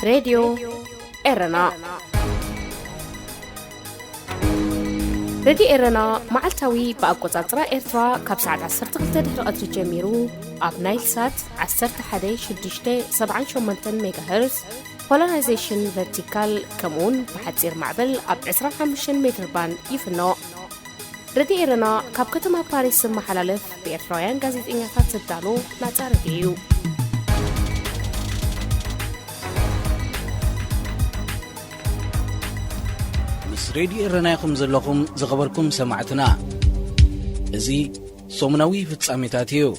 راديو إرنا راديو إرنا معلتوي بأقوطاطرة إرترا كابسعة 12 دقيقة جميرو أب نايل سات 11.678 ميجا هرتز Polarization vertical كمون بحتصير معبل أب 25 متر بان يفنو راديو إرنا كاب كتما باريس محلالف بإرترايان غازيت إنغافات سدانو ناتا راديو راديو إرنايكم زلكم زغبركم سمعتنا إزي صومناوي في التساميتاتيو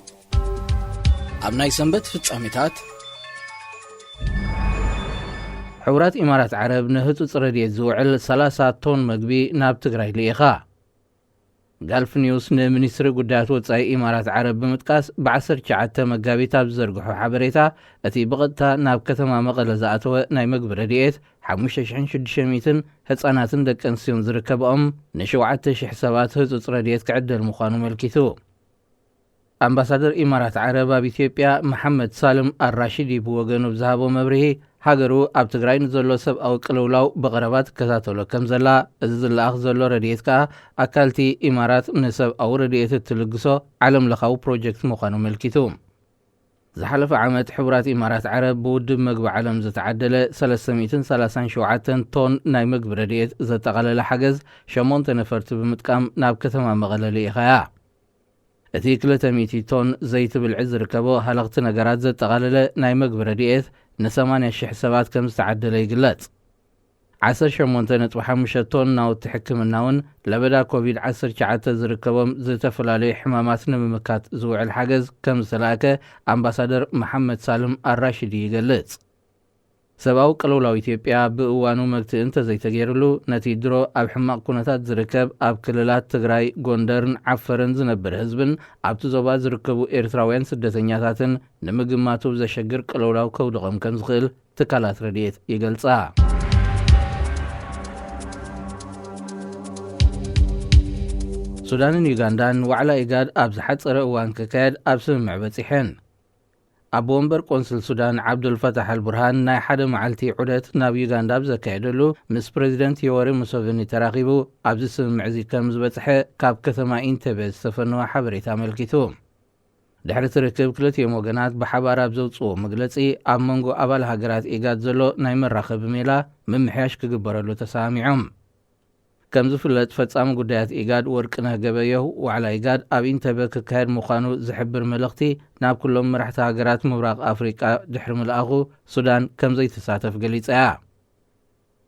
أبناي سنبت في التساميتات حورات إمارات عرب نهتو راديو زوعل 3 طن مقبي ناب تقراي ليخا غالف نيوس نمنيستر قدات وطاي إمارات عرب بمتقاس بعسر شعات مقابيتا بزرقحو حبريتا أتي بغدتا ناب كتما مقل زاتو ناي مقب راديات 5,600 هتصاناتن دكانسيون زركبهم نشوعات حسابات هتو راديات كعد المخانو ملكيثو أمباسادر إمارات عرب بإثيوبيا محمد سالم الراشدي بوغنو بزهابو مبرهي هاجرو أب تقراي نزلو سب أو قلولاو بغربات كذاتولو كمزلا أزل أخ زلو راديات كا أكالتي إمارات نسب أو راديات التلقسو علم لخاو بروجكت مخانو ملكيثو زحلف عامت حورات إمارات عرب بودب مقب علم زتعدل 337 طن ناي مقب راديات زتغلل حجز شمونت نفرت بمتقام ناب كتما مغلل إخايا اتي 300 طن زيت بالعز ركبو هلغت نقرات زتغلل ناي مقب راديات نسمانيا حسابات كم تعدل يقلت 10.5 طن ناو تحكم الناون لبدا كوفيد 19 زركبهم زتفلالي حمامات نممكات زوع الحجز كم سلاكه أمباسادر محمد سالم الراشدي يقلت سباو قلولاو إثيوبيا بأوانو مكتئن تزيتغيرلو نتيدرو أب حماق كونتات زركب أب كللات تقراي غوندرن عفرن زنبر هزبن أب تزوبات زركبو إرتراوين سدتنياتاتن نمقماتو بزشقر قلولاو كودغم كنزغل تكالات رديت يقلتها سودان يوغندان وعلى إيجاد أبزحت رأوان ككاد أبسم معبتحن أبومبر قنصل سودان عبد الفتح البرهان ناي حدا معلتي عدت ناب يوغندا بزكايدلو مس بريزيدنت يوري موسوفيني تراقبو أبزسم معزي كمز بتحي كاب كثما إنتبه سفنوا حبريتا ملكيتو دحر تركب كلت يموغنات بحبار أبزوصو مقلتي أمنغو أبال هاقرات إيجاد زلو ناي مرخب ميلا ممحياش كقبرلو تسامعهم كم زفلت فتسام قدات إيجاد ورقنه قبيه وعلى إيجاد أبين تبك كهر مخانو زحبر ملغتي ناب كلهم مرحت هاقرات مبراق أفريقيا دحر ملأغو سودان كم زي تساتف قليت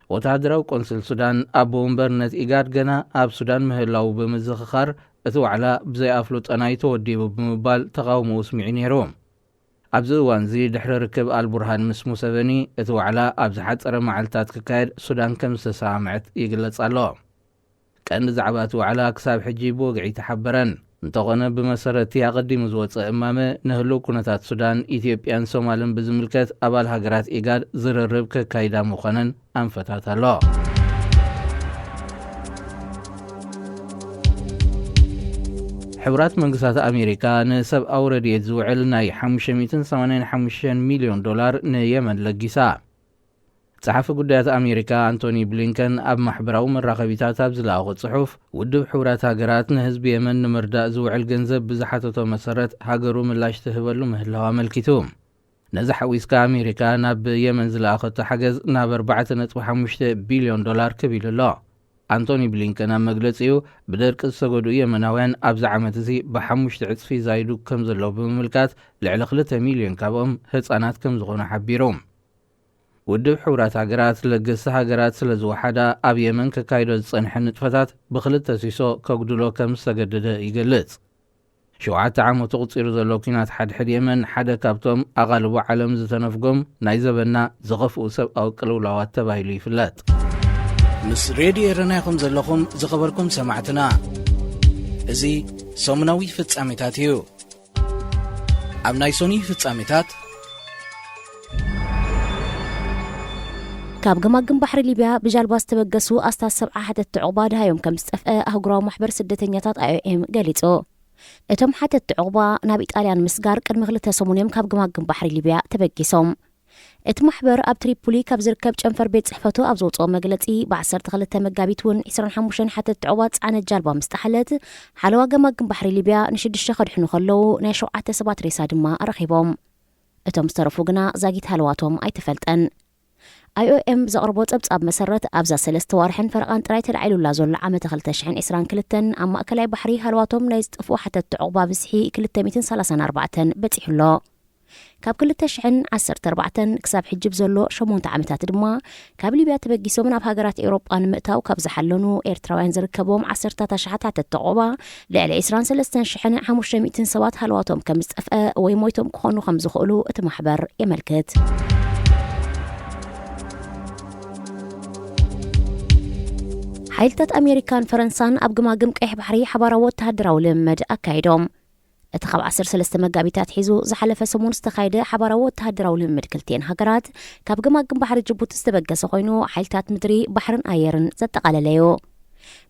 وتعدرو قنصل سودان أبو مبرنت إيجاد قنا أب سودان مهلاو بمزخخر أثو على بزي أفلوت أنايتو وديبو بمبال تقاومو اسمعيني روم أبزوان زي دحر ركب البرهان مسمو سفني أثو على أبزحت رمعلتات ككايد سودان كم سسامعت يقلت الله كأن زعباتو على كساب حجيبو قعي تحبرن انتغنى بمسارتي قدي مزوط امامه نهلو كونتات سودان اثيوبيان سومالن بزملكت ابال هاجرات ايجاد زررب كايدا مخنن انفتات الله حورات منقصات أمريكا نسب أوردي زوعل ناي 585 مليون دولار نيمن لقيسا صحف قدات أمريكا أنتوني بلينكن أب محبراو من رقبيتات أبزلاغو صحف ودب حورات هاقرات نهزب يمن نمرداء زوعل جنزب بزحاتو مسارت هاقرو ملاش تهبلو مهلوا ملكتوم نزح ويسكا أمريكا ناب يمن زلاغو تحجز ناب 4.5 بليون دولار كبيل الله أنتوني بلينكن مجلسيو بدرك السجودو يمناوين أبز عمتزي بحمش تعطفي زايدو كم زلو بمملكات لعلقلة مليون كابهم هتصانات كم زغونا حبيروم ودب حورات هاقرات لقصة هاقرات سلزو حدا أب يمن كايدو تصنحن نتفتات بخلت تسيسو كاقدلو كم سجدد يقلت شوعات عامو تغطير زلو كينات حد يمن حدا كابتوم أغالبو عالم زتنفقم نايزبنا زغفو سب أو قلولاوات تبايلي فلات مس راديو رنايكم زلكم زخبركم سمعتنا ازي سومناوي فتصاميتاتيو اب نايسوني فتصاميتات كاب جماجم بحر ليبيا بجالباس تبقسو أستاذ 7 حتى تعقباد هايوم كم استفقى أهجرا محبر سدتنياتات IOM قالتو اتم حتى تعقبا ناب إيطاليان مسجار كان مغلطة سمونيم كاب جماجم بحر ليبيا تبقسهم اتمحبر اب تريبولي كاب زركب ጨንፈር ቤት ጽሕፈቱ ኣብ ዘውፅኦ መግለጺ ብ12 መጋቢት እውን 25 ሓተት ዕዋት ዓነት ጃልባ ምስተሓለት ሓለዋ ገማግም ባሕሪ ሊብያ ንሽድሽተ ከድሕኑ ከለዉ ናይ 7 ሰባት ሬሳ ድማ ረኺቦም እቶም ዝተረፉ ግና ዛጊት ሃለዋቶም ኣይተፈልጠን IOM ዘቕርቦ ጸብጻብ መሰረት ኣብዛ 3 ዋርሕን ፈረቓን ጥራይ ተላዒሉላ ዘሎ ዓመት 2022 ኣብ ማእከላይ ባሕሪ ሃለዋቶም ናይ ዝጥፍኡ ሓተት ዕቑባ ብዝሒ 234 በፂሑሎ ካብ 2014 ክሳብ ሕጅብ ዘሎ 8 ዓመታት ድማ ካብ ሊብያ ተበጊሶም ናብ ሃገራት ኤውሮጳ ንምእታው ካብ ዝሓለኑ ኤርትራውያን ዝርከቦም 10 ኣሽሓታት ዕቑባ ልዕሊ 23500 ሰባት ሃለዋቶም ከም ዝጠፍአ ወይ ሞይቶም ክኾኑ ከም ዝኽእሉ እቲ ማሕበር የመልክት ሓይልታት ኣሜሪካን ፈረንሳን ኣብ ግማግም ቀይሕ ባሕሪ ሓባራዊ ወተሃደራዊ ልምምድ ኣካይዶም እቲ ካብ 13 መጋቢታት ሒዙ ዝሓለፈ ሰሙን ዝተኻየደ ሓባራዊ ወተሃደራዊ ልምምድ ክልቲአን ሃገራት ካብ ግማግም ባሕሪ ጅቡቲ ዝተበገሰ ኮይኑ ሓይልታት ምድሪ ባሕርን ኣየርን ዘጠቓለለዩ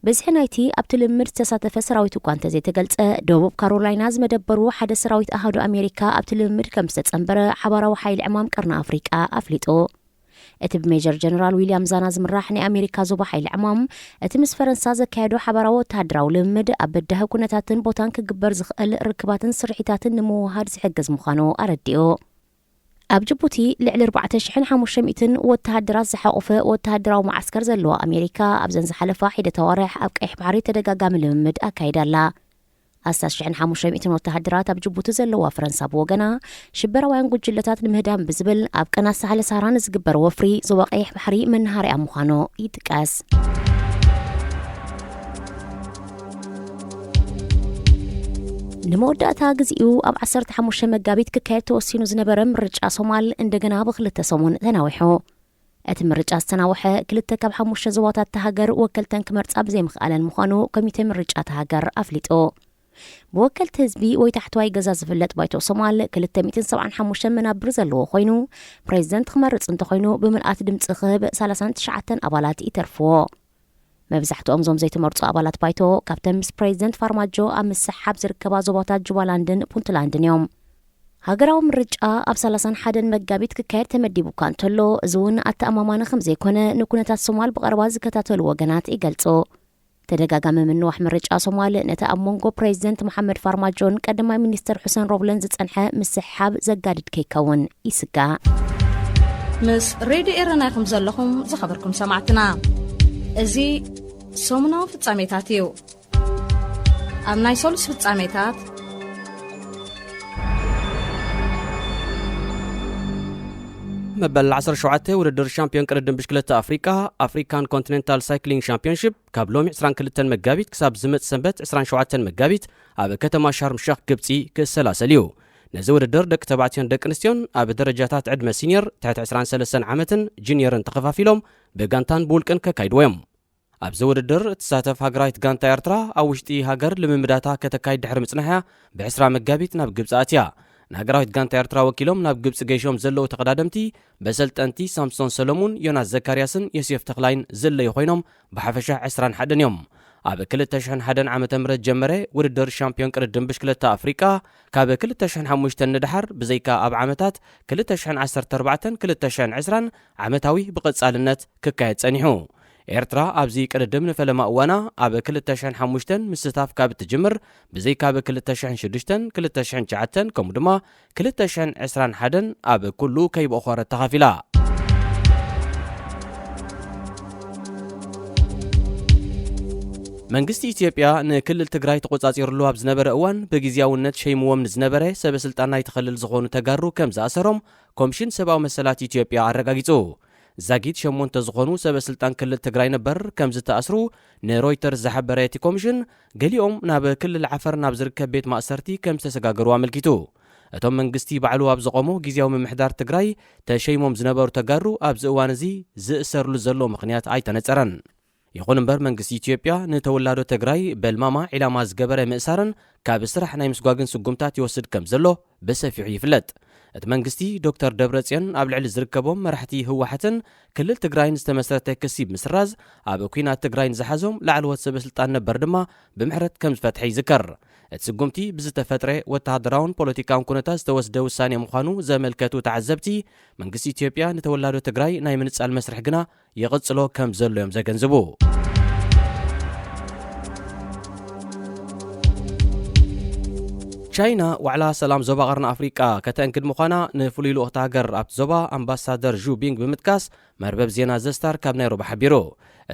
በዝሒ ናይቲ ኣብቲ ልምምድ ዝተሳተፈ ሰራዊት እኳ እንተዘይተገልጸ ደቡብ ካሮላይና ዝመደበሩ ሓደ ሰራዊት ኣሃዱ ኣሜሪካ ኣብቲ ልምምድ ከም ዝተጸንበረ ሓባራዊ ሓይሊ ዕማም ቀርኒ ኣፍሪቃ ኣፍሊጡ እቲ ብሜጀር ጀነራል ዊልያም ዛና ዝምራሕ ናይ ኣሜሪካ ዞባ ሓይሊ ዕማም እቲ ምስ ፈረንሳ ዘካየዶ ሓባራዊ ወተሃደራዊ ልምምድ ኣብ በዳሂ ኩነታትን ቦታን ክግበር ዝኽእል ርክባትን ስርሒታትን ንምውሃድ ዝሕግዝ ምዃኑ ኣረዲኡ ኣብ ጅቡቲ ልዕሊ 4500 ወተሃደራት ዝሓቆፈ ወተሃደራዊ ማዓስከር ዘለዎ ኣሜሪካ ኣብ ዘን ዝሓለፋ ሒደተ ኣዋርሕ ኣብ ቀይሕ ባሕሪ ተደጋጋሚ ልምምድ ኣካይዳላ ኣሳስ 1500 ወተሃደራት ኣብ ጅቡቲ ዘለዋ ፈረንሳ ብወገና ሽበራውያን ጉጅለታት ንምህዳም ብዝብል ኣብ ቀናት ሳህለ ሳህራን ዝግበር ወፍሪ ዞባ ቀይሕ ባሕሪ መናሃርያ ምዃኑ ይጥቀስ ንመወዳእታ ግዚኡ ኣብ 15 መጋቢት ክካየድ ተወሲኑ ዝነበረ ምርጫ ሶማል እንደገና ብክልተ ሰሙን ተናዊሑ እቲ ምርጫ ዝተናወሐ 2 ካብ 5 ዞባታት ሃገር ወከልተን ክመርጻ ብዘይምኽኣለን ምዃኑ ኮሚቴ ምርጫ ሃገር ኣፍሊጡ ብወከልቲ ህዝቢ ወይ ታሕተዋይ ገዛ ዝፍለጥ ባይቶ ሶማል 275 መናብር ዘለዎ ኮይኑ ፕሬዝደንት ክመርጽ እንተኮይኑ ብምልኣት ድምፂ ክህብ 39 ኣባላት ይተርፍዎ መብዛሕትኦም ዞም ዘይተመርጹ ኣባላት ባይቶ ካብተን ምስ ፕሬዝደንት ፋርማጆ ኣብ ምስሓብ ዝርከባ ዞባታት ጁባላንድን ፑንትላንድን እዮም ሃገራዊ ምርጫ ኣብ 31 መጋቢት ክካየድ ተመዲቡ እኳ እንተሎ እዚ እውን ኣተኣማማኒ ከም ዘይኮነ ንኩነታት ሶማል ብቐረባ ዝከታተሉ ወገናት ይገልጹ ተደጋጋሚ ምንዋሕ ምርጫ ሶማል ነቲ ኣብ ሞንጎ ፕሬዝደንት መሐመድ ፋርማጆን ቀዳማይ ሚኒስተር ሁሴን ሮብለን ዝጸንሐ ምስሓብ ዘጋድድ ከይከውን ይስጋእ ምስ ሬድዮ ኤረና ይኹም ዘለኹም ዝኸበርኩም ሰማዕትና እዚ ሰሙናዊ ፍጻሜታት እዩ ኣብ ናይ ሶሉስ ፍጻሜታት መበል 17 ውድድር ሻምፒዮን ቅርድም ብሽክለታ ኣፍሪካን ኮንቲኔንታል ሳይክሊንግ ሻምፒዮንሺፕ ካብ ሎሚ 22 መጋቢት ክሳብ ዝመጽእ ሰንበት 27 መጋቢት ኣብ ከተማ ሻርም ሼኽ ግብጺ ክሰላሰል እዩ ነዚ ውድድር ደቂ ተባዕትዮን ደቂ ኣንስትዮን ኣብ ደረጃታት ዕድመ ሲኒየር ትሕቲ 23 ዓመትን ጁኒየርን ተኸፋፊሎም ብጋንታን ብውልቅን ከካይድዎ እዮም ኣብዚ ውድድር እትሳተፍ ሃገራዊት ጋንታ ኤርትራ ኣብ ውሽጢ ሃገር ልምምዳታ ከተካይድ ድሕሪ ምጽናሕያ ብ20 መጋቢት ናብ ግብጺ ኣትያ ንሃገራዊት ጋንታ ኤርትራ ወኪሎም ናብ ግብጺ ገይሾም ዘለዉ ተቐዳደምቲ በሰልጠንቲ ሳምሶን ሰሎሙን ዮናስ ዘካርያስን ዮሴፍ ተኽላይን ዘለዩ ኮይኖም ብሓፈሻ 21 እዮም ኣብ 2001 ዓመተ ምህረት ጀመረ ውድድር ሻምፒዮን ቅርድም ብሽክለታ ኣፍሪቃ ካብ 2005 ንድሓር ብዘይካ ኣብ ዓመታት 2014 2020 ዓመታዊ ብቐጻልነት ክካየድ ጸኒሑ ኤርትራ ኣብዚ ቅርድም ንፈለማ እዋና ኣብ 2005 ምስታፍ ካብ እትጅምር ብዘይካ ኣብ 2006 2009 ከምኡ ድማ 2021 ኣብ ኩሉ ከይበኣኾረት ተኻፊላ መንግስቲ ኢትዮጵያ ንክልል ትግራይ ተቆጻጺሩሉ ኣብ ዝነበረ እዋን ብግዚያውነት ሸይምዎም ንዝነበረ ሰበስልጣን ናይቲ ክልል ዝኾኑ ተጋሩ ከም ዝኣሰሮም ኮሚሽን ሰብኣዊ መሰላት ኢትዮጵያ ኣረጋጊጹ ዛጊት 8 ዝኾኑ ሰበስልጣን ክልል ትግራይ ነበር ከም ዝተኣስሩ ንሮይተርስ ዝሓበረ እቲ ኮሚሽን ገሊኦም ናብ ክልል ዓፈር ናብ ዝርከብ ቤት ማእሰርቲ ከም ዝተሰጋገሩ ኣመልኪቱ እቶም መንግስቲ ባዕሉ ኣብ ዝቆሞ ግዚያዊ ምምሕዳር ትግራይ ተሸይሞም ዝነበሩ ተጋሩ ኣብዚ እዋን እዚ ዝእሰርሉ ዘሎ ምኽንያት ኣይተነጸረን ይኹን እምበር መንግስቲ ኢትዮጵያ ንተወላዶ ትግራይ በልማማ ዒላማ ዝገበረ ምእሳርን ካብ ስራሕ ናይ ምስጓግን ስጉምታት ይወስድ ከም ዘሎ በሰፊሑ ይፍለጥ እቲ መንግስቲ ዶክተር ደብረጽዮን ኣብ ልዕሊ ዝርከቦም መራሕቲ ህወሓትን ክልል ትግራይን ዝተመስረተ ክሲ ብምስራዝ ኣብ ኩናት ትግራይን ዝሓዞም ላዕለዎት ሰበስልጣን ነበር ድማ ብምሕረት ከም ዝፈትሐ ይዝከር። እቲ ስጉምቲ ብዝተፈጥረ ወተሃደራውን ፖለቲካውን ኩነታት ዝተወስደ ውሳኔ ምዃኑ ዘመልከቱ ተዓዘብቲ መንግስቲ ኢትዮጵያ ንተወላዶ ትግራይ ናይ ምንጻል መስርሕ ግና ይቕጽሎ ከም ዘሎ እዮም ዘገንዝቡ። ቻይና ዋዕላ ሰላም ዞባ ቀርኒ ኣፍሪቃ ከተንክድ ምዃና ንፍሉይ ልኡኽቲ ሃገር ኣብቲ ዞባ ኣምባሳደር ዡ ቢንግ ብምጥቃስ መርበብ ዜና ዘስታር ካብ ናይሮቢ ሓቢሩ።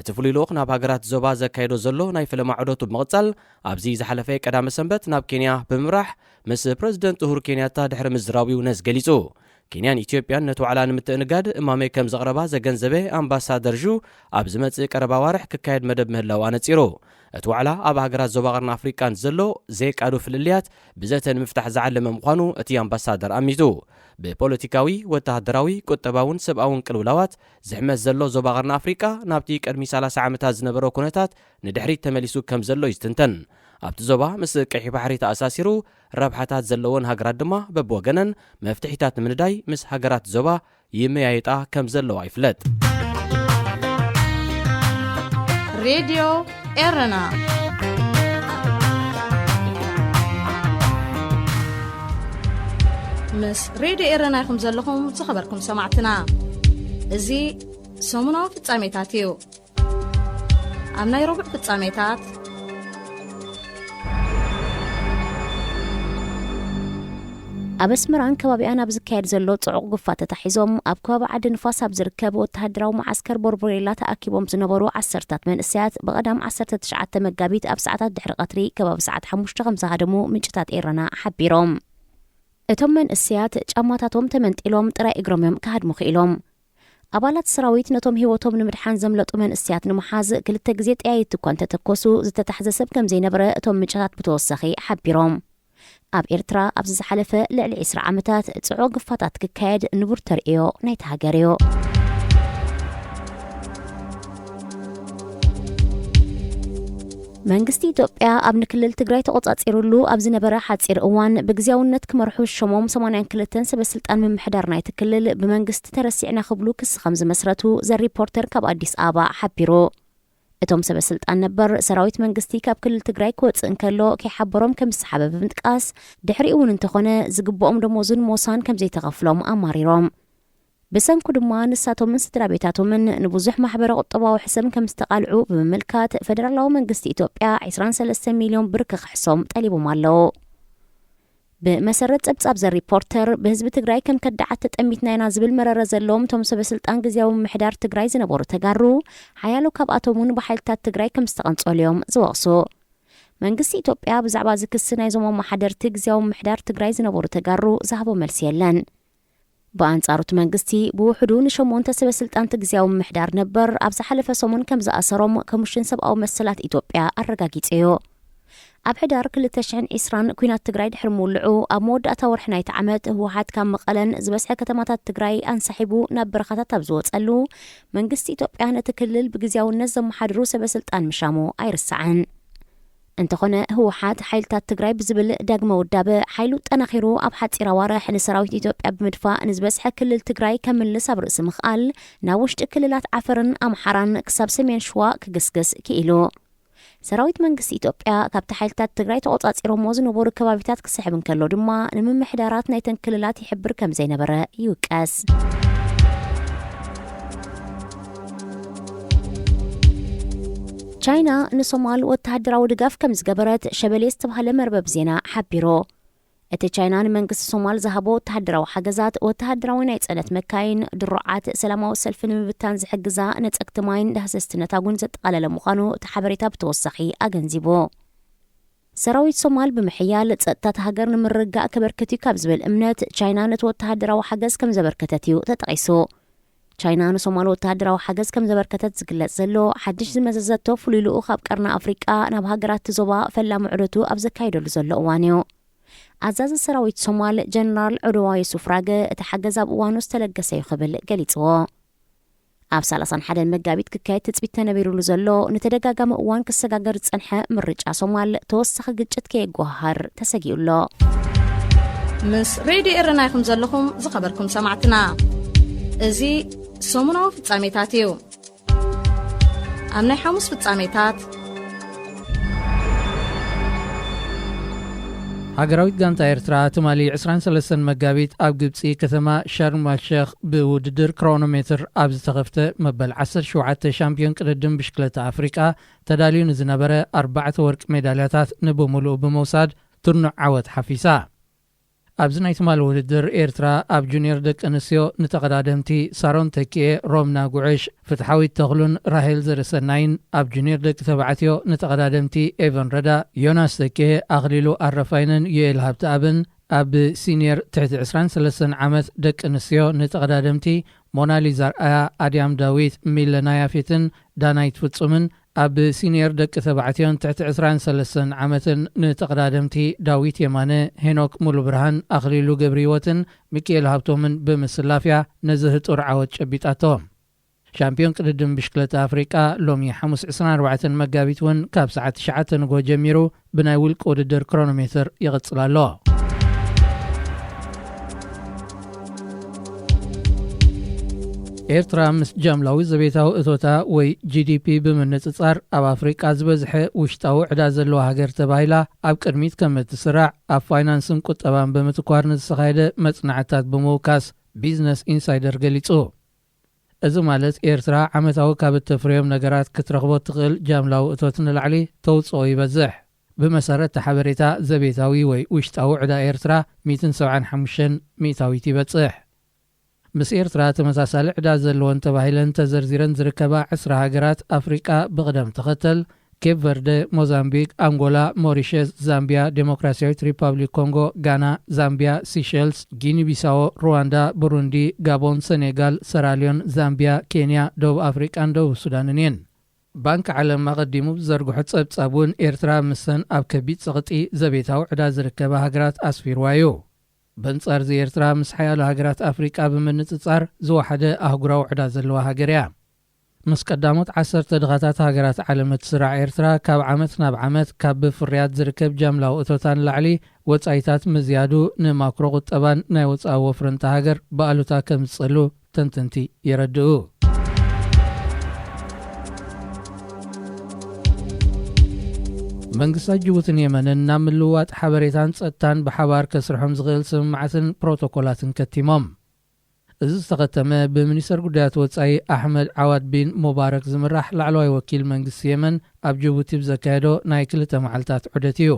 እቲ ፍሉይ ልኡኽ ናብ ሃገራት ዞባ ዘካይዶ ዘሎ ናይ ፈለማ ዑደቱ ብምቕጻል ኣብዚ ዝሓለፈ ቀዳመ ሰንበት ናብ ኬንያ ብምምራሕ ምስ ፕረዚደንት ኡሁሩ ኬንያታ ድሕሪ ምዝራዊው ነዝ ገሊጹ። ኬንያን ኢትዮጵያን ነቲ ዋዕላ ንምትእንጋድ እማመ ከም ዘቕረባ ዘገንዘበ ኣምባሳደር ዡ ኣብ ዝመጽእ ቀረባ ዋርሕ ክካየድ መደብ ምህላው ኣነጺሩ። እቲ ዋዕላ ኣብ ሃገራት ዞባ ቀርኒ ኣፍሪቃን ዘሎ ዘይቃዱ ፍልልያት ብዘተ ንምፍታሕ ዝዓለመ ምዃኑ እቲ ኣምባሳደር ኣሚቱ። ብፖለቲካዊ ወተሃደራዊ ቁጠባውን ሰብኣውን ቅልውላዋት ዝሕመት ዘሎ ዞባ ቀርኒ ኣፍሪቃ ናብቲ ቀድሚ 30 ዓመታት ዝነበረ ኩነታት ንድሕሪት ተመሊሱ ከም ዘሎ ይስትንተን። ኣብቲ ዞባ ምስ ቀይሕ ባሕሪ ተኣሳሲሩ ረብሓታት ዘለዎን ሃገራት ድማ በብወገነን መፍትሒታት ንምንዳይ ምስ ሃገራት ዞባ ይመያየጣ ከም ዘለዋ ይፍለጥ። ሬድዮ ኤረና ምስ ሬድዮ ኤረና ይኹም ዘለኹም ዝኸበርኩም ሰማዕትና። እዚ ሰሙናዊ ፍጻሜታት እዩ። ኣብ ናይ ረቡዕ ፍጻሜታት ኣብ ኣስመራን ከባቢኣን ኣብ ዝካየድ ዘሎ ጽዑቕ ግፋት ተታሒዞም ኣብ ከባቢ ዓዲ ንፋስ ኣብ ዝርከብ ወተሃደራዊ ማዓስከር ቦርቦሬላ ተኣኪቦም ዝነበሩ 10ታት መንእሰያት በቐዳም 19 መጋቢት ኣብ ሰዓታት ድሕሪ ቀትሪ ከባቢ ሰዓት 5 ከም ዝሃደሙ ምንጭታት ኤረና ሓቢሮም። እቶም መንእሰያት ጫማታቶም ተመንጢሎም ጥራይ እግሮም እዮም ክሃድሙ ክኢሎም። ኣባላት ሰራዊት ነቶም ህይወቶም ንምድሓን ዘምለጡ መንእሰያት ንምሓዝ 2 ግዜ ጥያይት እኳ እንተተኮሱ ዝተታሕዘ ሰብ ከም ዘይነበረ እቶም ምንጭታት ብተወሳኺ ሓቢሮም። ኣብ ኤርትራ ኣብዚ ዝሓለፈ ልዕሊ 20 ዓመታት ጽዑቕ ግፋታት ክካየድ ንቡር ተርእዮ ናይቲ ሃገር እዩ። መንግስቲ ኢትዮጵያ ኣብ ንክልል ትግራይ ተቆጻጺሩሉ ኣብ ዝነበረ ሓጺር እዋን ብግዚያውነት ክመርሑ ሸሞም 82 ሰበስልጣን ምምሕዳር ናይቲ ክልል ብመንግስቲ ተረሲዕና ክብሉ ክስ ከም ዝመስረቱ ዘሪፖርተር ካብ ኣዲስ ኣበባ ሓቢሩ። እቶም ሰበስልጣን ነበር ሰራዊት መንግስቲ ካብ ክልል ትግራይ ክወፅእ እንከሎ ከይሓበሮም ከም ዝሰሓበ ብምጥቃስ ድሕሪ እውን እንተኾነ ዝግብኦም ደሞዝን ሞሳን ከም ዘይተኸፍሎም ኣማሪሮም። ብሰንኩ ድማ ንሳቶምን ስድራ ቤታቶምን ንብዙሕ ማሕበረ ቁጠባዊ ሕሰብ ከም ዝተቃልዑ ብምምልካት ፌደራላዊ መንግስቲ ኢትዮጵያ 23 ሚልዮን ብር ክሕሶም ጠሊቦም ኣለዉ። ብመሰረት ጸብጻብ ዘሪፖርተር ብህዝቢ ትግራይ ከም ከዳዓት ተጠሚትና ኢና ዝብል መረረ ዘለዎም ቶም ሰበስልጣን ግዚያዊ ምሕዳር ትግራይ ዝነበሩ ተጋሩ ሓያሎ ካብኣቶምን ብሓይልታት ትግራይ ከም ዝተቐንጸልዮም ዝወቕሱ። መንግስቲ ኢትዮጵያ ብዛዕባ ዝክስ ናይ ዞም ማሕደርቲ ግዚያዊ ምሕዳር ትግራይ ዝነበሩ ተጋሩ ዝሃቦ መልሲ የለን። በአንጻሩት መንግስቲ ብውሕዱ ንሸሞንተ ሰበስልጣን ግዚያዊ ምሕዳር ነበር ኣብ ዝሓለፈ ሰሙን ከም ዝኣሰሮም ኮሚሽን ሰብኣዊ መሰላት ኢትዮጵያ ኣረጋጊጹ እዩ። ኣብ ሕዳር 2020 ኩናት ትግራይ ድሕሪ ምውልዑ ኣብ መወዳእታ ወርሒ ናይቲ ዓመት ህወሓት ካብ መቐለን ዝበስሐ ከተማታት ትግራይ አንሳሒቡ ናብ በረኻታት ኣብ ዝወጸሉ መንግስቲ ኢትዮጵያ ነቲ ክልል ብግዚያውነት ዘመሓድሩ ሰበስልጣን ምሻሙ ኣይርስዓን። እንተኾነ ህወሓት ሓይልታት ትግራይ ብዝብል ዳግመ ውዳበ ሓይሉ ጠናኺሩ ኣብ ሓፂር ኣዋርሕ ንሰራዊት ኢትዮጵያ ብምድፋእ ንዝበስሐ ክልል ትግራይ ከምልስ ኣብ ርእሲ ምኽኣል ናብ ውሽጢ ክልላት ዓፈርን ኣምሓራን ክሳብ ሰሜን ሸዋ ክግስግስ ክኢሉ ሰራዊት መንግስቲ ኢትዮጵያ ካብቲ ሓይልታት ትግራይ ተቆጻጺሮሞ ዝነበሩ ከባቢታት ክስሕብ እንከሎ ድማ ንምምሕዳራት ናይተን ክልላት ይሕብር ከም ዘይነበረ ይውቀስ። ቻይና ንሶማል ወተሃደራዊ ድጋፍ ከም ዝገበረት ሸበሌ ዝተባህለ መርበብ ዜና ሓቢሩ። እቲ ቻይና ንመንግስቲ ሶማል ዝሃቦ ወተሃደራዊ ሓገዛት ወተሃደራዊ ናይ ጽዕነት መካይን ድሩዓት ሰላማዊ ሰልፊ ንምብታን ዝሕግዛ ነጸግቲ ማይን ዳህሰስቲ ነታጉን ዘጠቓለለ ምዃኑ እቲ ሓበሬታ ብተወሳኺ ኣገንዚቡ። ሰራዊት ሶማል ብምሕያል ጸጥታት ሃገር ንምርጋእ ከበርከት እዩ ካብ ዝብል እምነት ቻይና ነቲ ወተሃደራዊ ሓገዝ ከም ዘበርከተት እዩ ተጠቒሱ። ቻይና ንሶማል ወተሃደራዊ ሓገዝ ከም ዘበርከተት ዝግለጽ ዘሎ ሓድሽ ዝመዘዘቶ ፍሉይ ልኡኽ ኣብ ቀርኒ ኣፍሪቃ ናብ ሃገራት ዞባ ፈላሚ ዑደቱ ኣብ ዘካይደሉ ዘሎ እዋን እዩ። ኣዛዚ ሰራዊት ሶማል ጀነራል ዑድዋ ዩሱፍ ራገ እቲ ሓገዝ ኣብ እዋኑ ዝተለገሰ እዩ ክብል ገሊጽዎ። ኣብ 31 መጋቢት ክካየድ ትጽቢት ተነቢሩሉ ዘሎ ንተደጋጋሚ እዋን ክሰጋገር ዝጸንሐ ምርጫ ሶማል ተወሳኺ ግጭት ከየጓሃር ተሰጊኡሎ። ምስ ሬድዮ ኤረናይኩም ዘለኹም ዝኸበርኩም ሰማዕትና እዚ ሰሙናዊ ፍጻሜታት እዩ ኣብ ናይ ሐሙስ ፍጻሜታት ሃገራዊት ጋንታ ኤርትራ ትማሊ 23 መጋቢት ኣብ ግብፂ ከተማ ሻርም አልሼኽ ብውድድር ክሮኖሜትር ኣብ ዝተኸፍተ መበል 17 ሻምፒዮን ቅድድም ብሽክለታ ኣፍሪቃ ተዳልዩ ንዝነበረ 4 ወርቂ ሜዳልያታት ንብሙሉእ ብምውሳድ ትርኑዕ ዓወት ሓፊሳ ኣብዚ ናይ ትማሊ ውድድር ኤርትራ ኣብ ጁኒየር ደቂ ኣንስትዮ ንተቐዳደምቲ ሳሮን ተኪኤ ሮምና ጉዕሽ ፍትሓዊት ተኽሉን ራሄል ዘረሰናይን ኣብ ጁኒየር ደቂ ተባዕትዮ ንተቐዳደምቲ ኤቨን ረዳ ዮናስ ተኪኤ ኣኽሊሉ ኣረፋይንን ዩኤል ሃብተኣብን ኣብ ሲኒየር ትሕቲ 23 ዓመት ደቂ ኣንስትዮ ንተቐዳደምቲ ሞናሊዛ ኣርኣያ ኣድያም ዳዊት ሚለናያፊትን ዳናይት ፍጹምን ኣብ ሲኒየር ደቂ ተባዕትዮን ትሕቲ 23 ዓመትን ንተቐዳደምቲ ዳዊት የማነ ሄኖክ ሙሉ ብርሃን ኣኽሊሉ ገብሪወትን ሚካኤል ሃብቶምን ብምስላፍያ ነዚ ህጡር ዓወት ጨቢጣቶም ሻምፒዮን ቅድድም ብሽክለታ ኣፍሪቃ ሎሚ ሐሙስ 24 መጋቢት እውን ካብ ሰዓት 9 ንጎ ጀሚሩ ብናይ ውልቂ ውድድር ክሮኖሜትር ይቕፅል ኣሎ ኤርትራ ምስ ጃምላዊ ዘቤታዊ እቶታ ወይ GDP ብምንጽጻር ኣብ ኣፍሪቃ ዝበዝሐ ውሽጣዊ ዕዳ ዘለዋ ሃገር ተባሂላ ኣብ ቅድሚት ከም እትስራዕ ኣብ ፋይናንስን ቁጠባን ብምትኳር ንዝተኻየደ መጽናዕታት ብምውካስ ቢዝነስ ኢንሳይደር ገሊጹ እዚ ማለት ኤርትራ ዓመታዊ ካብ እተፍርዮም ነገራት ክትረኽቦ ትኽእል ጃምላዊ እቶት ንላዕሊ ተውፅኦ ይበዝሕ ብመሰረት ሓበሬታ ዘቤታዊ ወይ ውሽጣዊ ዕዳ ኤርትራ 175 ሚእታዊት ይበጽሕ ምስ ኤርትራ ተመሳሳሊ ዕዳ ዘለወን ተባሂለን ተዘርዚረን ዝርከባ 10 ሃገራት ኣፍሪቃ ብቕደም ተኸተል ኬፕ ቨርደ፣ ሞዛምቢክ፣ አንጎላ፣ ሞሪሸስ፣ ዛምቢያ፣ ዴሞክራሲያዊት ሪፐብሊክ ኮንጎ፣ ጋና፣ ዛምቢያ፣ ሲሸልስ፣ ጊኒ ቢሳዎ፣ ሩዋንዳ፣ ቡሩንዲ፣ ጋቦን፣ ሴኔጋል፣ ሰራሊዮን፣ ዛምቢያ፣ ኬንያ፣ ደቡብ ኣፍሪቃን ደቡብ ሱዳንን እየን ባንክ ዓለም ኣቐዲሙ ብዘርግሖ ጸብጻብ እውን ኤርትራ ምሰን ኣብ ከቢድ ፀቕጢ ዘቤታዊ ዕዳ ዝርከባ ሃገራት ኣስፊርዋ እዩ በንጻር ዚ ኤርትራ ምስ ሓያሎ ሃገራት ኣፍሪቃ ብምንጽጻር ዝወሓደ ኣህጉራዊ ዕዳ ዘለዋ ሃገር እያ ምስ ቀዳሞት 10 ድኻታት ሃገራት ዓለም እትስራዕ ኤርትራ ካብ ዓመት ናብ ዓመት ካብ ብፍርያት ዝርከብ ጃምላዊ እቶታን ላዕሊ ወጻኢታት ምዝያዱ ንማክሮ ቁጠባን ናይ ወጻኢ ወፍረንታ ሃገር ብኣሉታ ከም ዝጸሉ ተንተንቲ ይረድኡ መንግስታት ጅቡትን የመንን ናብ ምልውዋጥ ሓበሬታን ጸጥታን ብሓባር ከስርሖም ዝኽእል ስምምዓትን ፕሮቶኮላትን ከቲሞም እዚ ዝተኸተመ ብሚኒስተር ጉዳያት ወጻኢ ኣሕመድ ዓዋድ ቢን ሙባረክ ዝምራሕ ላዕለዋይ ወኪል መንግስቲ የመን ኣብ ጅቡቲ ብዘካየዶ ናይ 2 መዓልታት ዑደት እዩ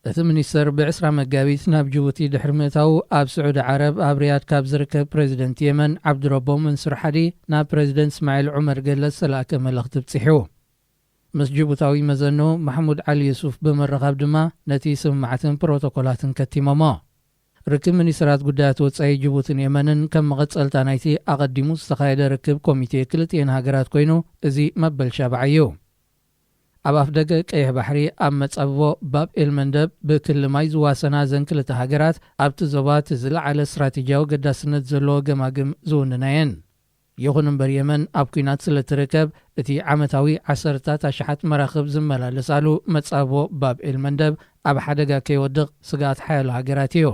እቲ ሚኒስተር ብ20 መጋቢት ናብ ጅቡቲ ድሕሪ ምእታው ኣብ ስዑድ ዓረብ ኣብ ሪያድ ካብ ዝርከብ ፕሬዚደንት የመን ዓብድረቦ መንሱር ሓዲ ናብ ፕሬዚደንት እስማዒል ዑመር ገለስ ዝለኣከ መልእኽቲ ብፅሒቡ ምስ ጅቡታዊ መዘኑ ማሕሙድ ዓሊ ዩሱፍ ብምርኻብ ድማ ነቲ ስምምዓትን ፕሮቶኮላትን ከቲሞሞ ርክብ ሚኒስትራት ጉዳያት ወጻኢ ጅቡትን የመንን ከም መቐጸልታ ናይቲ ኣቐዲሙ ዝተኻየደ ርክብ ኮሚቴ ክልቲአን ሃገራት ኮይኑ እዚ መበል ሻብዓ እዩ ኣብ ኣፍደገ ቀይሕ ባሕሪ ኣብ መጻብቦ ባብ ኤልመንደብ ብክልማይ ዝዋሰና ዘን ክልተ ሃገራት ኣብቲ ዞባ ዝለዓለ ስትራቴጂያዊ ገዳስነት ዘለዎ ገማግም ዝውንናየን ይኹን እምበር የመን ኣብ ኩናት ስለትርከብ እቲ ዓመታዊ 10 ኣሽሓት መራኽብ ዝመላለሳሉ መጻብቦ ባብ ኤልመንደብ ኣብ ሓደጋ ከይወድቕ ስጋት ሓያሎ ሃገራት እዩ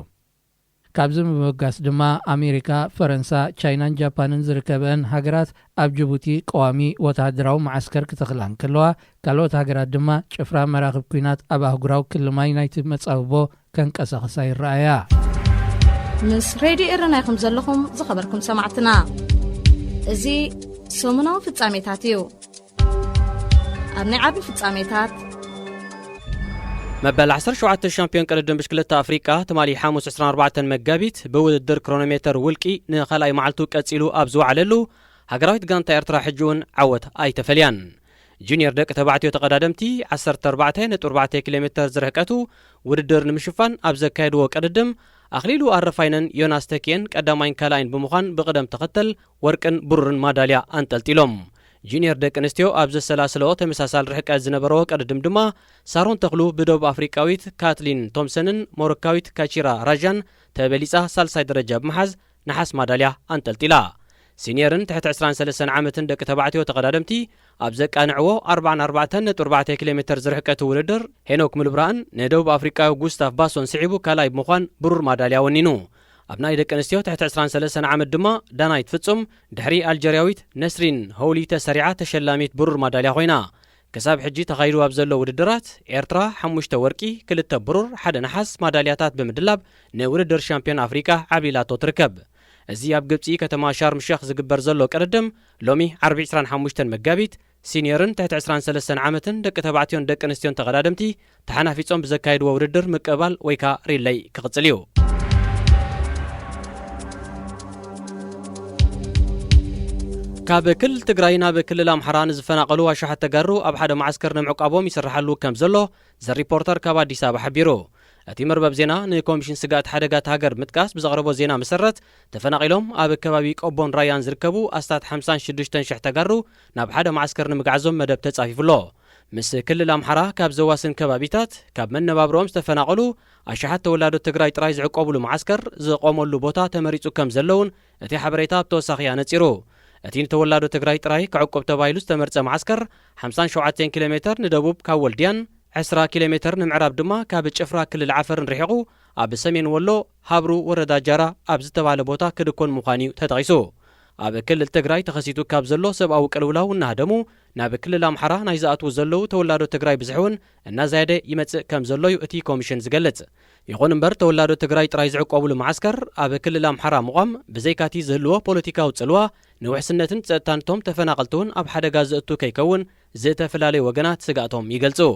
ካብዚ ብምብጋስ ድማ ኣሜሪካ፣ ፈረንሳ፣ ቻይናን ጃፓንን ዝርከበን ሃገራት ኣብ ጅቡቲ ቀዋሚ ወታደራዊ ማዓስከር ክትኽላን ከለዋ ካልኦት ሃገራት ድማ ጭፍራ መራኽብ ኩናት ኣብ ኣህጉራዊ ክልማይ ናይቲ መጻብቦ ከንቀሳቕሳ ይረኣያ ምስ ሬድዮ ኤረናይኩም ዘለኹም ዝኸበርኩም ሰማዕትና እዚ ሰሙናዊ ፍጻሜታት እዩ ኣብ ናይ ዓቢ ፍጻሜታት መበል 17 ሻምፒዮን ቅድድም ብሽክለታ ኣፍሪቃ ትማሊ ሐሙስ 24 መጋቢት ብውድድር ክሮኖሜትር ውልቂ ንኻልኣይ መዓልቱ ቀጺሉ ኣብ ዝወዓለሉ ሃገራዊት ጋንታ ኤርትራ ሕጂውን ዓወት ኣይተፈልያን ጁኒየር ደቂ ተባዕትዮ ተቐዳደምቲ 14.4 ኪሎ ሜትር ዝርሕቀቱ ውድድር ንምሽፋን ኣብ ዘካየድዎ ቅድድም ኣኽሊሉ ኣረፋይነን ዮናስ ተኪየን ቀዳማይን ካልኣይን ብምዃን ብቕደም ተኸተል ወርቅን ብሩርን ማዳልያ አንጠልጢሎም ጁኒየር ደቂ ኣንስትዮ ኣብ ዘሰላስለኦ ተመሳሳሊ ርሕቀት ዝነበረዎ ቅድድም ድማ ሳሮን ተኽሉ ብደቡብ ኣፍሪቃዊት ካትሊን ቶምሰንን ሞሮካዊት ካቺራ ራዣን ተበሊጻ ሳልሳይ ደረጃ ብምሓዝ ነሓስ ማዳልያ አንጠልጢላ ሲኒየርን ትሕቲ 23 ዓመትን ደቂ ተባዕትዮ ተቐዳደምቲ ኣብ ዘቃንዕዎ 44.4 ኪሎሜትር ዝርሕቀት ውድድር ሄኖክ ምልብራን ንደቡብ ኣፍሪቃዊ ጉስታፍ ባሶን ስዒቡ ካልኣይ ብምዃን ብሩር ማዳልያ ወኒኑ ኣብ ናይ ደቂ ኣንስትዮ ትሕቲ 23 ዓመት ድማ ዳናይት ፍጹም ድሕሪ ኣልጀርያዊት ነስሪን ሆውሊ ተሰሪዓ ተሸላሚት ብሩር ማዳልያ ኮይና ክሳብ ሕጂ ተኻይዱ ኣብ ዘሎ ውድድራት ኤርትራ 5 ወርቂ 2 ብሩር 1 ነሓስ ማዳልያታት ብምድላብ ንውድድር ሻምፒዮን ኣፍሪካ ዓብሊላቶ ትርከብ እዚ ኣብ ግብፂ ከተማ ሻርም ሼኽ ዝግበር ዘሎ ቅርድም ሎሚ 25 መጋቢት ሲኒየርን ትሕቲ 23 ዓመትን ደቂ ተባዕትዮን ደቂ ኣንስትዮን ተቐዳደምቲ ተሓናፊፆም ብዘካይድዎ ውድድር ምቅባል ወይ ከዓ ሪለይ ክቕፅል እዩ ካብ ክልል ትግራይ ናብ ክልል ኣምሓራ ንዝፈናቐሉ ኣሽሓት ተጋሩ ኣብ ሓደ ማዓስከር ንምዕቋቦም ይስራሓሉ ከም ዘሎ ዘሪፖርተር ካብ ኣዲስ ኣበባ ሓቢሩ እቲ መርበብ ዜና ንኮሚሽን ስጋት ሓደጋት ሃገር ምጥቃስ ብዘቕረቦ ዜና መሰረት ተፈናቒሎም ኣብ ከባቢ ቆቦን ራያን ዝርከቡ ኣስታት 56,000 ተጋሩ ናብ ሓደ ማዓስከር ንምግዓዞም መደብ ተጻፊፉሎ ምስ ክልል ኣምሓራ ካብ ዘዋስን ከባቢታት ካብ መነባብሮኦም ዝተፈናቐሉ ኣሽሓት ተወላዶ ትግራይ ጥራይ ዝዕቆብሉ ማዓስከር ዝቆመሉ ቦታ ተመሪጹ ከም ዘለውን እቲ ሓበሬታ ብተወሳኺ ኣነጺሩ እቲ ተወላዶ ትግራይ ጥራይ ክዕቆብ ተባሂሉ ዝተመርጸ ማዓስከር 57 ኪሎ ሜትር ንደቡብ ካብ ወልድያን 20 ኪሎ ሜትር ንምዕራብ ድማ ካብ ጭፍራ ክልል ዓፈርን ርሒቑ ኣብ ሰሜን ወሎ ሃብሩ ወረዳ ጃራ ኣብ ዝተባለ ቦታ ክድኮን ምዃኑ ተጠቒሱ ኣብ ክልል ትግራይ ተኸሲቱ ካብ ዘሎ ሰብኣዊ ቅልውላው እናሃደሙ ናብ ክልል ኣምሓራ ናይ ዝኣትዉ ዘለዉ ተወላዶ ትግራይ ብዝሕውን እናዘያደ ይመጽእ ከም ዘሎ እዩ እቲ ኮሚሽን ዝገልጽ ይኹን እምበር ተወላዶ ትግራይ ጥራይ ዝዕቆብሉ ማዓስከር ኣብ ክልል ኣምሓራ ምዃም ብዘይካቲ ዝህልዎ ፖለቲካዊ ጽልዋ ንውሕስነትን ጸጥታንቶም ተፈናቐልቲ እውን ኣብ ሓደጋ ዝእቱ ከይከውን ዝተፈላለዩ ወገናት ስጋኣቶም ይገልጹ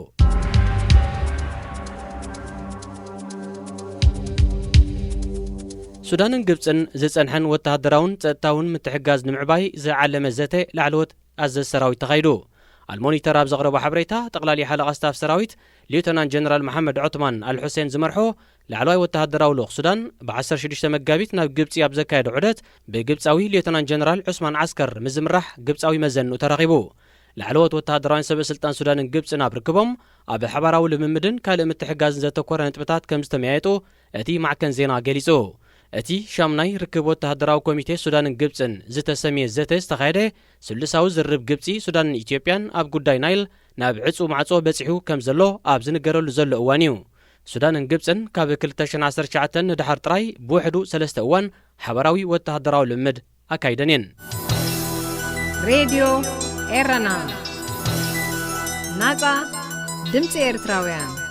ሱዳንን ግብፅን ዝጸንሐን ወተሃደራውን ጸጥታውን ምትሕጋዝ ንምዕባይ ዝዓለመ ዘተ ላዕለዎት ኣዘዝ ሰራዊት ተኻይዱ አልሞኒተር ኣብ ዘቕረቦ ሓበሬታ ጠቕላሊ ሓለቓ ስታፍ ሰራዊት ሌውተናንት ጀነራል መሐመድ ዑትማን አልሑሴን ዝመርሖ ላዕለዋይ ወተሃደራዊ ልኡኽ ሱዳን ብ16 መጋቢት ናብ ግብፂ ኣብ ዘካየደ ዑደት ብግብፃዊ ሌውተናንት ጀነራል ዑስማን ዓስከር ምዝምራሕ ግብፃዊ መዘንኡ ተራኺቡ ላዕለዎት ወተሃደራውያን ሰበስልጣን ሱዳንን ግብፅን ኣብ ርክቦም ኣብ ሓባራዊ ልምምድን ካልእ ምትሕጋዝን ዘተኮረ ነጥብታት ከም ዝተመያየጡ እቲ ማዕከን ዜና ገሊጹ እቲ ሻምናይ ርክብ ወተሃደራዊ ኮሚቴ ሱዳንን ግብፅን ዝተሰሚየ ዘተ ዝተኻየደ ስሉሳዊ ዝርብ ግብፂ ሱዳንን ኢትዮጵያን ኣብ ጉዳይ ናይል ናብ ዕፁ ማዕጾ በፂሑ ከም ዘሎ ኣብ ዝንገረሉ ዘሎ እዋን እዩ ሱዳንን ግብፅን ካብ 2019 ንድሓር ጥራይ ብውሕዱ 3 እዋን ሓባራዊ ወተሃደራዊ ልምድ ኣካይደን እየን ሬድዮ ኤረና ናጻ ድምፂ ኤርትራውያን